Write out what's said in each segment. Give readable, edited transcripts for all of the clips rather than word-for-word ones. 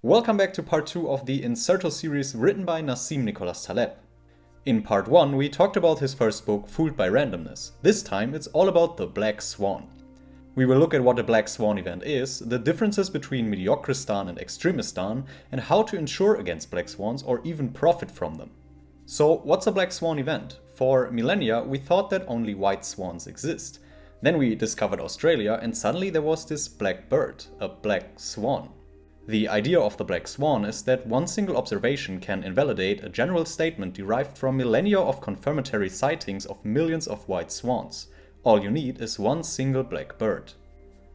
Welcome back to part 2 of the Incerto series written by Nassim Nicholas Taleb. In part 1 we talked about his first book, Fooled by Randomness. This time it's all about the Black Swan. We will look at what a Black Swan event is, the differences between Mediocristan and Extremistan, and how to insure against Black Swans or even profit from them. So what's a Black Swan event? For millennia we thought that only white swans exist. Then we discovered Australia and suddenly there was this black bird, a black swan. The idea of the Black Swan is that one single observation can invalidate a general statement derived from millennia of confirmatory sightings of millions of white swans. All you need is one single black bird.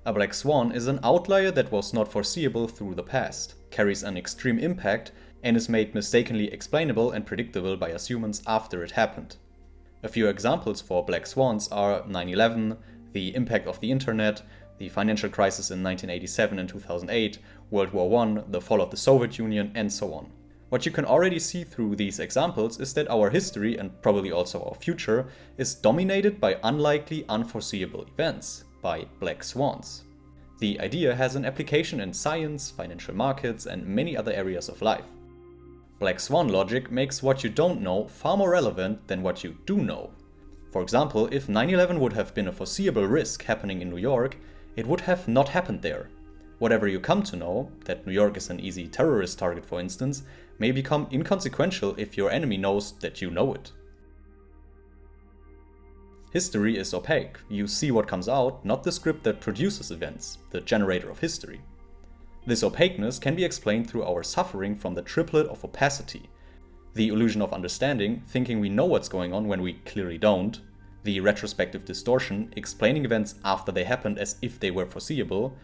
A black swan is an outlier that was not foreseeable through the past, carries an extreme impact, and is made mistakenly explainable and predictable by us humans after it happened. A few examples for black swans are 9/11, the impact of the internet, the financial crisis in 1987 and 2008, World War I, the fall of the Soviet Union, and so on. What you can already see through these examples is that our history, and probably also our future, is dominated by unlikely, unforeseeable events, by black swans. The idea has an application in science, financial markets, and many other areas of life. Black swan logic makes what you don't know far more relevant than what you do know. For example, if 9/11 would have been a foreseeable risk happening in New York, it would have not happened there. Whatever you come to know, that New York is an easy terrorist target for instance, may become inconsequential if your enemy knows that you know it. History is opaque. You see what comes out, not the script that produces events, the generator of history. This opaqueness can be explained through our suffering from the triplet of opacity. The illusion of understanding, thinking we know what's going on when we clearly don't. The retrospective distortion, explaining events after they happened as if they were foreseeable.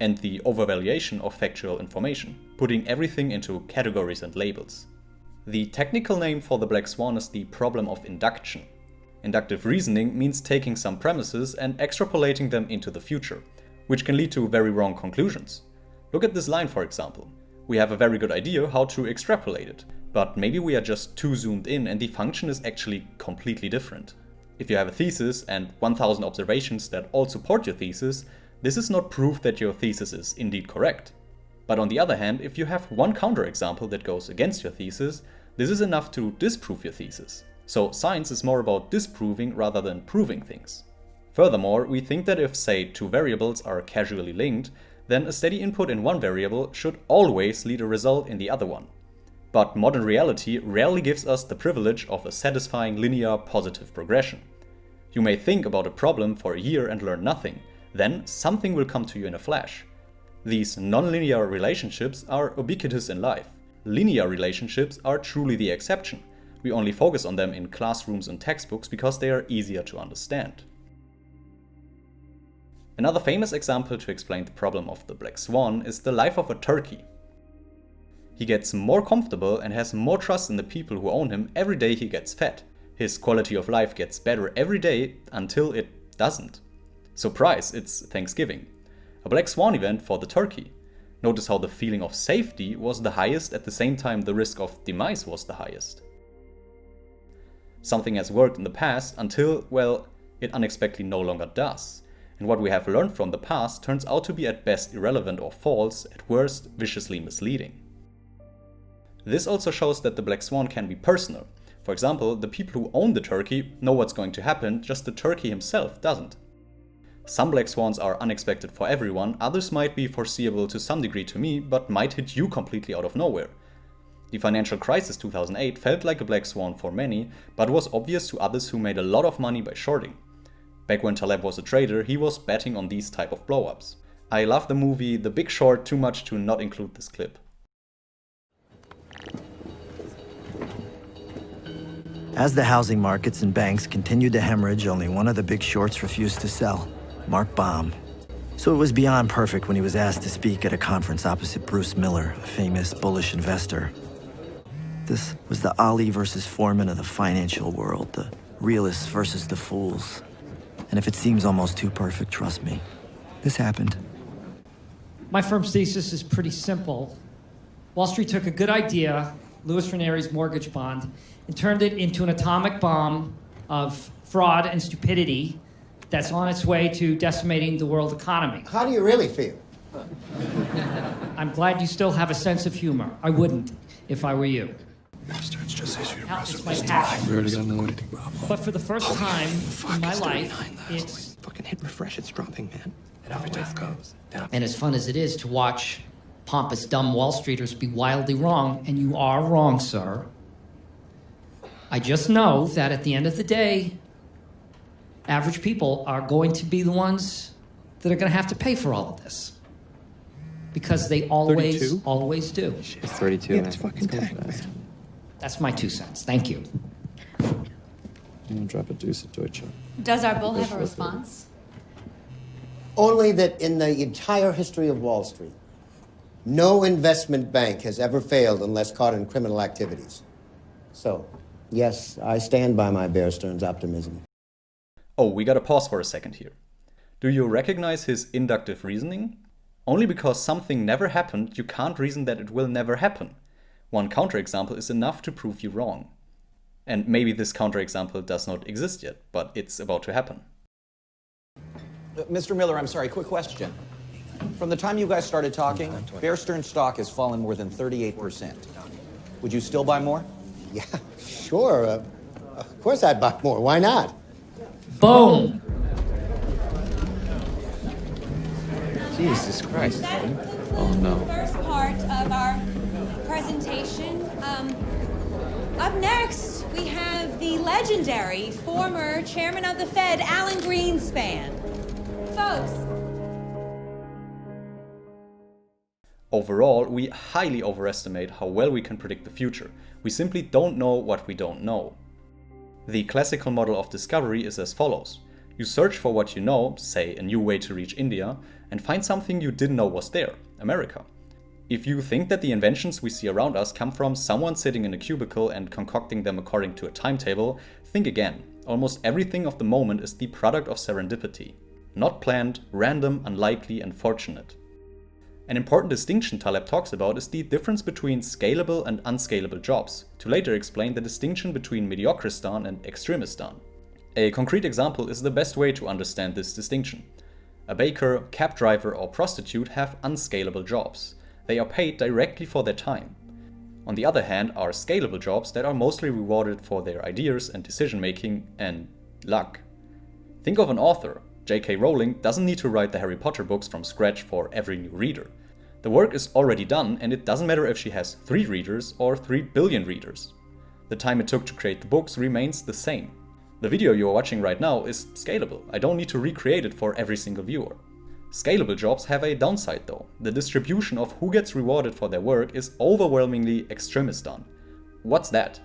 And the overvaluation of factual information, putting everything into categories and labels. The technical name for the Black Swan is the problem of induction. Inductive reasoning means taking some premises and extrapolating them into the future, which can lead to very wrong conclusions. Look at this line for example. We have a very good idea how to extrapolate it, but maybe we are just too zoomed in and the function is actually completely different. If you have a thesis and 1000 observations that all support your thesis, this is not proof that your thesis is indeed correct. But on the other hand, if you have one counterexample that goes against your thesis, this is enough to disprove your thesis. So science is more about disproving rather than proving things. Furthermore, we think that if, say, two variables are causally linked, then a steady input in one variable should always lead a result in the other one. But modern reality rarely gives us the privilege of a satisfying linear positive progression. You may think about a problem for a year and learn nothing. Then something will come to you in a flash. These nonlinear relationships are ubiquitous in life. Linear relationships are truly the exception. We only focus on them in classrooms and textbooks because they are easier to understand. Another famous example to explain the problem of the Black Swan is the life of a turkey. He gets more comfortable and has more trust in the people who own him every day he gets fed. His quality of life gets better every day until it doesn't. Surprise, it's Thanksgiving. A Black Swan event for the turkey. Notice how the feeling of safety was the highest at the same time the risk of demise was the highest. Something has worked in the past until, well, it unexpectedly no longer does. And what we have learned from the past turns out to be at best irrelevant or false, at worst viciously misleading. This also shows that the Black Swan can be personal. For example, the people who own the turkey know what's going to happen, just the turkey himself doesn't. Some Black Swans are unexpected for everyone, others might be foreseeable to some degree to me, but might hit you completely out of nowhere. The financial crisis 2008 felt like a Black Swan for many, but was obvious to others who made a lot of money by shorting. Back when Taleb was a trader, he was betting on these type of blow-ups. I love the movie The Big Short too much to not include this clip. As the housing markets and banks continued to hemorrhage, only one of the big shorts refused to sell. Mark Baum. So it was beyond perfect when he was asked to speak at a conference opposite Bruce Miller, a famous bullish investor. This was the Ali versus Foreman of the financial world, the realists versus the fools. And if it seems almost too perfect, trust me, this happened. My firm's thesis is pretty simple. Wall Street took a good idea, Louis Ranieri's mortgage bond, and turned it into an atomic bomb of fraud and stupidity that's on its way to decimating the world economy. How do you really feel? I'm glad you still have a sense of humor. I wouldn't if I were you. Bastards just issued a Hell, press it's my release. passion. We already got another one. But for the first time in my It's life, 39 last. it's... Fucking hit refresh, it's dropping, man. It always goes down. And as fun as it is to watch pompous, dumb Wall Streeters be wildly wrong, and you are wrong, sir, I just know that at the end of the day, average people are going to be the ones that are going to have to pay for all of this. Because they always, 32? always do. It's 32. Yeah, it's fucking tech, man. That's my 2 cents. Thank you. I'm gonna drop a deuce at Deutsche. Does our bull have a response? Only that in the entire history of Wall Street, no investment bank has ever failed unless caught in criminal activities. So, yes, I stand by my Bear Stearns optimism. Oh, we gotta pause for a second here. Do you recognize his inductive reasoning? Only because something never happened, you can't reason that it will never happen. One counterexample is enough to prove you wrong. And maybe this counterexample does not exist yet, but it's about to happen. Mr. Miller, I'm sorry, quick question. From the time you guys started talking, Bear Stearns stock has fallen more than 38%. Would you still buy more? Yeah, sure. Of course I'd buy more. Why not? Boom! Jesus Christ. That Oh, no. the first part of our presentation. Up next, we have the legendary former chairman of the Fed, Alan Greenspan. Folks. Overall, we highly overestimate how well we can predict the future. We simply don't know what we don't know. The classical model of discovery is as follows. You search for what you know, say a new way to reach India, and find something you didn't know was there, America. If you think that the inventions we see around us come from someone sitting in a cubicle and concocting them according to a timetable, think again. Almost everything of the moment is the product of serendipity. Not planned, random, unlikely, and fortunate. An important distinction Taleb talks about is the difference between scalable and unscalable jobs, to later explain the distinction between Mediocristan and Extremistan. A concrete example is the best way to understand this distinction. A baker, cab driver, or prostitute have unscalable jobs. They are paid directly for their time. On the other hand are scalable jobs that are mostly rewarded for their ideas and decision making and luck. Think of an author. J.K. Rowling doesn't need to write the Harry Potter books from scratch for every new reader. The work is already done and it doesn't matter if she has 3 readers or 3 billion readers. The time it took to create the books remains the same. The video you are watching right now is scalable. I don't need to recreate it for every single viewer. Scalable jobs have a downside though. The distribution of who gets rewarded for their work is overwhelmingly Extremistan. What's that?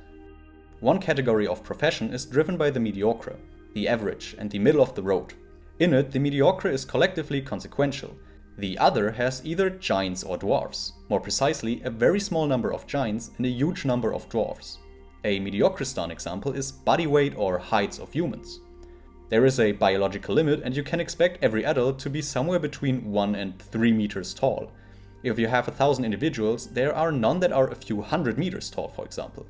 One category of profession is driven by the mediocre, the average, and the middle of the road. In it, the mediocre is collectively consequential. The other has either giants or dwarfs. More precisely, a very small number of giants and a huge number of dwarfs. A Mediocristan example is body weight or heights of humans. There is a biological limit and you can expect every adult to be somewhere between 1 and 3 meters tall. If you have 1,000 individuals, there are none that are a few hundred meters tall, for example.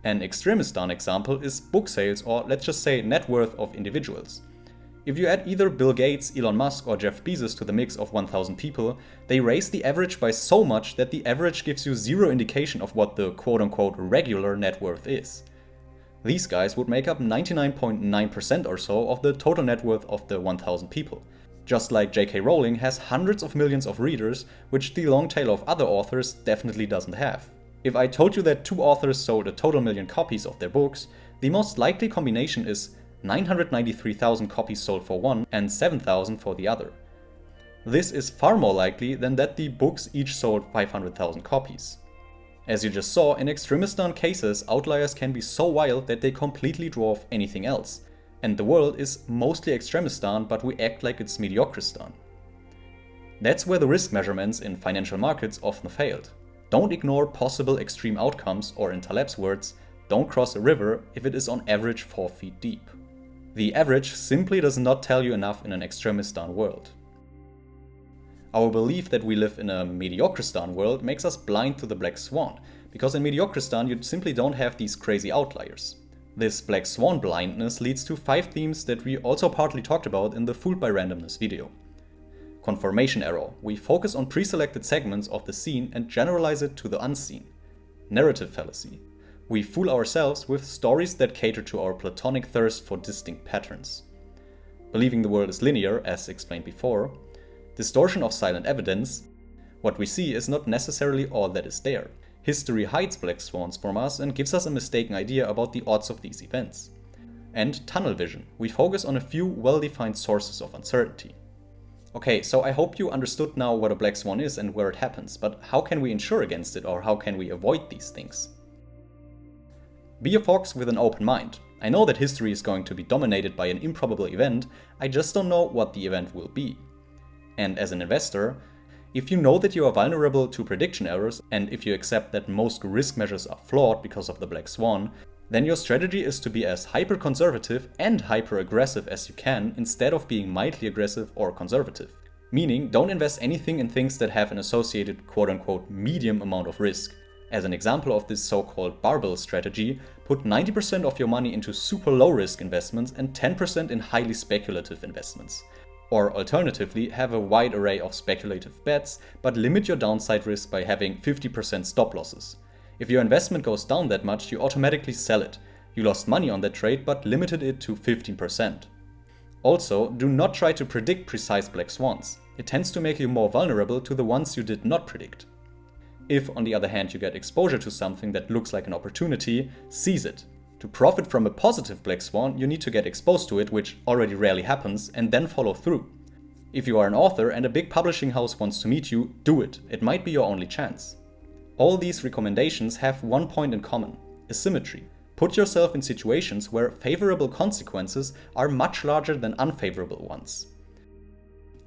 An Extremistan example is book sales or let's just say net worth of individuals. If you add either Bill Gates, Elon Musk or Jeff Bezos to the mix of 1,000 people, they raise the average by so much that the average gives you zero indication of what the quote-unquote regular net worth is. These guys would make up 99.9% or so of the total net worth of the 1,000 people. Just like J.K. Rowling has hundreds of millions of readers, which the long tail of other authors definitely doesn't have. If I told you that 2 authors sold a total million copies of their books, the most likely combination is 993,000 copies sold for one and 7,000 for the other. This is far more likely than that the books each sold 500,000 copies. As you just saw, in Extremistan cases, outliers can be so wild that they completely dwarf anything else. And the world is mostly Extremistan, but we act like it's Mediocristan. That's where the risk measurements in financial markets often failed. Don't ignore possible extreme outcomes, or in Taleb's words, don't cross a river if it is on average 4 feet deep. The average simply does not tell you enough in an Extremistan world. Our belief that we live in a Mediocristan world makes us blind to the Black Swan, because in Mediocristan you simply don't have these crazy outliers. This Black Swan blindness leads to 5 themes that we also partly talked about in the Fooled by Randomness video. Conformation error. We focus on pre-selected segments of the seen and generalize it to the unseen. Narrative fallacy. We fool ourselves with stories that cater to our platonic thirst for distinct patterns. Believing the world is linear, as explained before. Distortion of silent evidence. What we see is not necessarily all that is there. History hides black swans from us and gives us a mistaken idea about the odds of these events. And tunnel vision. We focus on a few well-defined sources of uncertainty. Okay, so I hope you understood now what a black swan is and where it happens, but how can we insure against it, or how can we avoid these things? Be a fox with an open mind. I know that history is going to be dominated by an improbable event, I just don't know what the event will be. And as an investor, if you know that you are vulnerable to prediction errors, and if you accept that most risk measures are flawed because of the black swan, then your strategy is to be as hyper-conservative and hyper-aggressive as you can instead of being mildly aggressive or conservative. Meaning, don't invest anything in things that have an associated quote-unquote medium amount of risk. As an example of this so-called barbell strategy, put 90% of your money into super low-risk investments and 10% in highly speculative investments. Or alternatively, have a wide array of speculative bets, but limit your downside risk by having 50% stop losses. If your investment goes down that much, you automatically sell it. You lost money on that trade, but limited it to 15%. Also, do not try to predict precise black swans. It tends to make you more vulnerable to the ones you did not predict. If, on the other hand, you get exposure to something that looks like an opportunity, seize it. To profit from a positive black swan, you need to get exposed to it, which already rarely happens, and then follow through. If you are an author and a big publishing house wants to meet you, do it. It might be your only chance. All these recommendations have one point in common: asymmetry. Put yourself in situations where favorable consequences are much larger than unfavorable ones.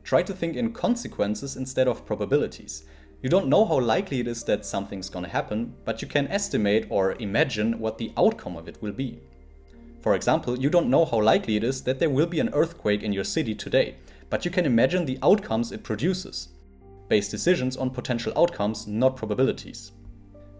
Try to think in consequences instead of probabilities. You don't know how likely it is that something's gonna happen, but you can estimate or imagine what the outcome of it will be. For example, you don't know how likely it is that there will be an earthquake in your city today, but you can imagine the outcomes it produces. Base decisions on potential outcomes, not probabilities.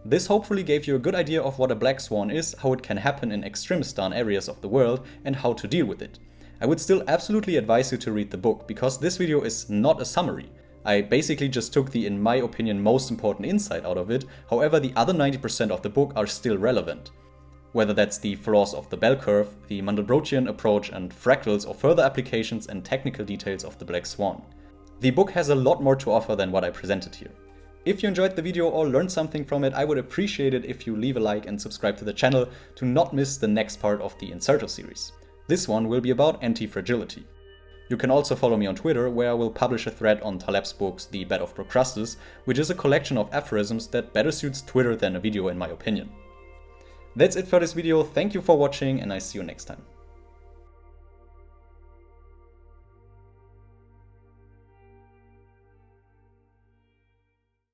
This hopefully gave you a good idea of what a black swan is, how it can happen in Extremistan areas of the world, and how to deal with it. I would still absolutely advise you to read the book, because this video is not a summary. I basically just took the, in my opinion, most important insight out of it, however the other 90% of the book are still relevant. Whether that's the flaws of the bell curve, the Mandelbrottian approach and fractals, or further applications and technical details of the black swan. The book has a lot more to offer than what I presented here. If you enjoyed the video or learned something from it, I would appreciate it if you leave a like and subscribe to the channel to not miss the next part of the Incerto series. This one will be about anti-fragility. You can also follow me on Twitter, where I will publish a thread on Taleb's books The Bed of Procrustes, which is a collection of aphorisms that better suits Twitter than a video in my opinion. That's it for this video, thank you for watching and I see you next time.